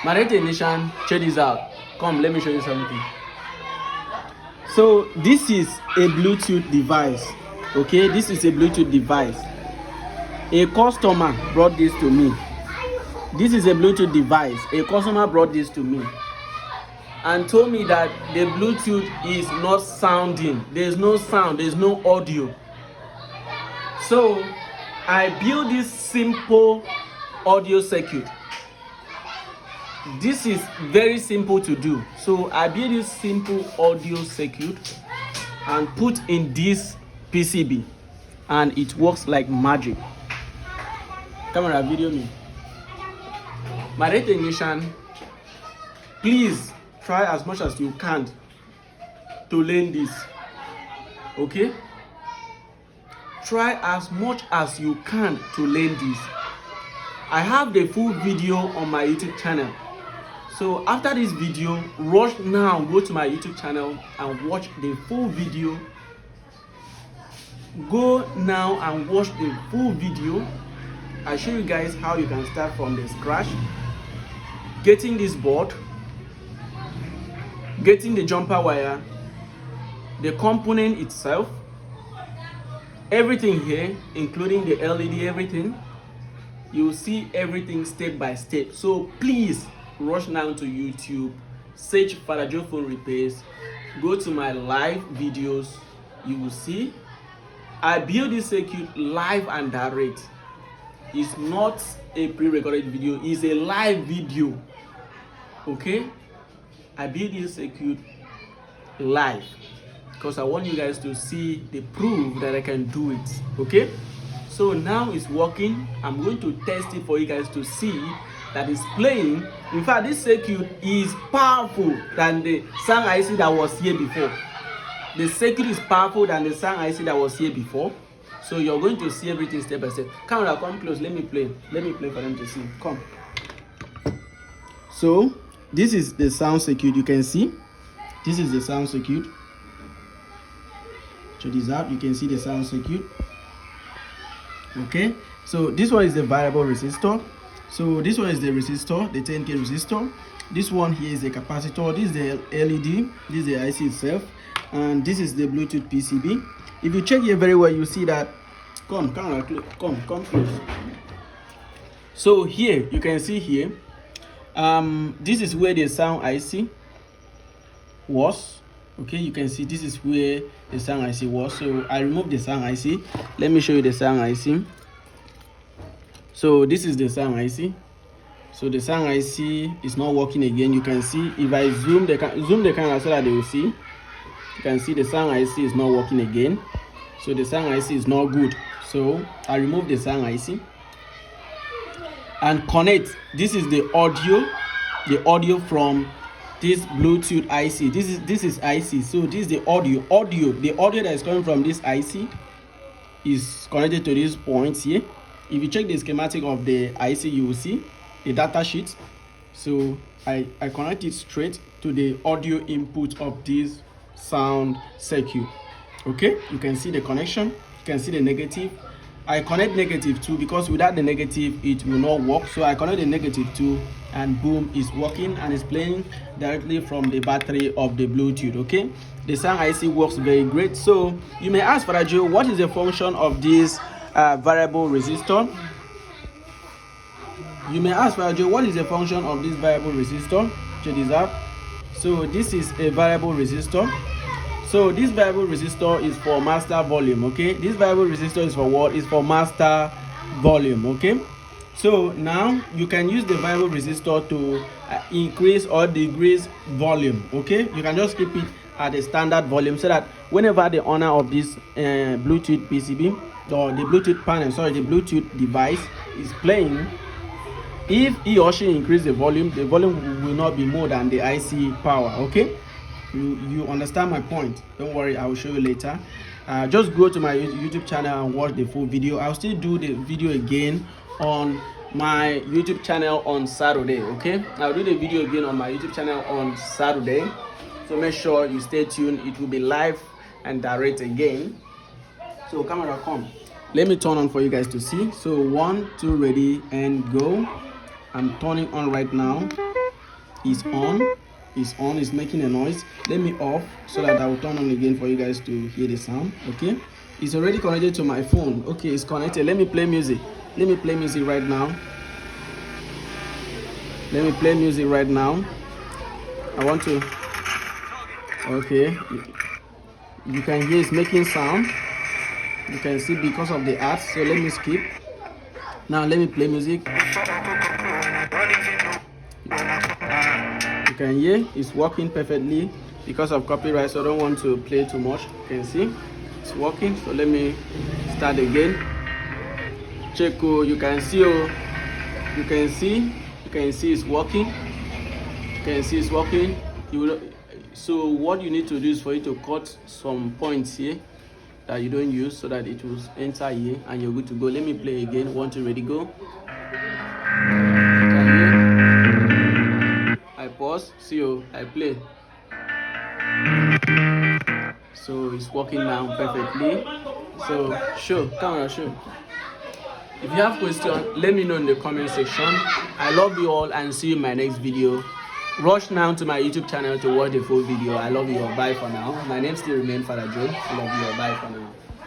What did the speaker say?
My technician, check this out. Come, let me show you something. So this is a Bluetooth device. Okay, this is a Bluetooth device. A customer brought this to me. This is a Bluetooth device. A customer brought this to me and told me that the Bluetooth is not sounding. There's no sound, there's no audio. So I built this simple audio circuit. This is very simple to do. So I built this simple audio circuit and put in this PCB, and it works like magic. Camera, video me. My technician, please try as much as you can to learn this. Okay? Try as much as you can to learn this. I have the full video on my YouTube channel. So after this video, rush now, go to my YouTube channel and watch the full video. Go now and watch the full video. I show you guys how you can start from the scratch, getting this board, getting the jumper wire, the component itself, everything here, including the LED, everything. You will see everything step by step. So please rush now to YouTube, search Father Joe Phone Repairs, go to my live videos. You will see I build this circuit live and direct. It's not a pre-recorded video, it's a live video. Okay, I build this circuit live because I want you guys to see the proof that I can do it. Okay, so now it's working. I'm going to test it for you guys to see that it's playing. In fact, this circuit is powerful than the Sang IC that was here before. The circuit is powerful than the Sang IC that was here before. So you're going to see everything step by step. Camera, come close. Let me play. Let me play for them to see. Come. So this is the sound circuit. You can see. This is the sound circuit. Check this out. You can see the sound circuit. Okay. So this one is the variable resistor. So this one is the resistor, the 10K resistor. This one here is the capacitor. This is the LED. This is the IC itself. And this is the Bluetooth PCB. If you check here very well, you see that. Come close. So here you can see here. This is where the sound IC was. Okay, you can see this is where the sound IC was. So I removed the sound IC. Let me show you the sound IC. So this is the sound IC. So the sound IC is not working again. You can see if I zoom the camera so that they will see. You can see the sound IC is not working again. So the sound IC is not good. So I remove the sound IC and connect. This is the audio from this Bluetooth IC. This is IC. So this is the audio. The audio that is coming from this IC is connected to these points here. If you check the schematic of the IC, you will see the data sheet. So I connect it straight to the audio input of this sound circuit. Okay, you can see the connection. You can see the negative. I connect negative 2 because without the negative it will not work. So I connect the negative 2 and boom, it's working and it's playing directly from the battery of the Bluetooth. Okay, the sound IC works very great. So you may ask, Father Joe, what is the function of this variable resistor? You may ask, Father Joe, what is the function of this variable resistor? Check this out. So this is a variable resistor. So this variable resistor is for master volume. Okay, this variable resistor is for what? It's for master volume. Okay, so now you can use the variable resistor to increase or decrease volume. Okay, you can just keep it at the standard volume so that whenever the owner of this Bluetooth PCB or the Bluetooth panel, sorry, the Bluetooth device is playing, if he or she increase the volume will not be more than the IC power. Okay, you understand my point? Don't worry, I will show you later. Just go to my YouTube channel and watch the full video. I'll still do the video again on my YouTube channel on Saturday. Okay, I'll do the video again on my YouTube channel on Saturday, so make sure you stay tuned. It will be live and direct again. So camera, come, let me turn on for you guys to see. So 1, 2, ready and go. I'm turning on right now. is on. It's making a noise. Let me off so that I will turn on again for you guys to hear the sound. Okay, it's already connected to my phone. Okay, it's connected. Let me play music. Let me play music right now. Let me play music right now. I want to. Okay, you can hear it's making sound. You can see because of the ads. So let me skip. Now let me play music. You can hear it's working perfectly because of copyright, so I don't want to play too much. You can see it's working. So let me start again. Check. You can see. You can see it's working. You can see it's working. So what you need to do is for you to cut some points here that you don't use so that it will enter here and you're good to go. Let me play again. 1, 2, ready, go. I pause. See, I play. So it's working now perfectly. So camera show. If you have questions, let me know in the comment section. I love you all and see you in my next video. Rush now to my YouTube channel to watch the full video. I love you all. Bye for now. My name still remains Father Joe. I love you all. Bye for now.